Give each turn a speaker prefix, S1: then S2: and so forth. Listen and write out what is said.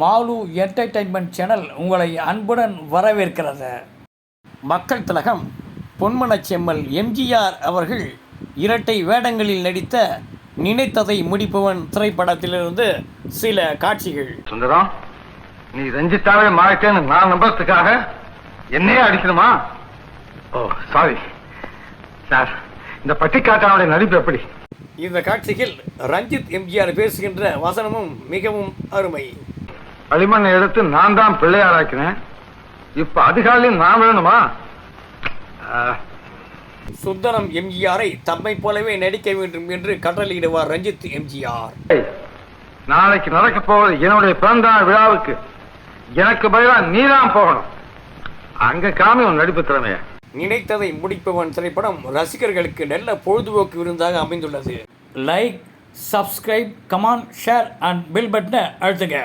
S1: Mall entertainment channel உங்களை அன்புடன் வரவேற்கிறது. மக்கள் திலகம் பொன்மனச் செம்மல் எம்ஜிஆர் அவர்கள் இரட்டை வேடங்களில் நடித்த நினைத்ததை முடிப்பவன் திரைப்படத்திலிருந்து சில காட்சிகள்.
S2: சுந்தரம், நீ ரஞ்சித்தாவே மாறிட்டேன்னு நான் நம்புறதுக்காக என்னையே அடிக்கணுமா? ஓ சாரி சார். இந்த பட்டிக்காட்டாவுடைய நடிப்பு எப்படி?
S1: இந்த காட்சியில் ரஞ்சித் எம்ஜிஆர் பேசுகின்ற வசனமும் மிகவும் அருமை.
S2: களிமண்ணை எடுத்து நான் தான் பிள்ளையாராக்கினேன், இப்ப அதிகாலையும் நான் வேணுமா?
S1: சுந்தரம் எம்ஜிஆரை தம்மை போலவே நடிக்க வேண்டும் என்று கட்டளையிடுவார் ரஞ்சித் எம்ஜிஆர்.
S2: நாளைக்கு நடக்க போவது என்னுடைய பிறந்தநாள் விழாவுக்கு எனக்கு பதிலா நீதான் போகணும். அங்க காமி உன் நடிப்பு திறமைய.
S1: நினைத்ததை முடிப்பவன் திரைப்படம் ரசிகர்களுக்கு நல்ல பொழுதுபோக்கு விருந்தாக அமைந்துள்ளது. Like, subscribe, comment, share and bell பட்டனை அழுத்துங்க.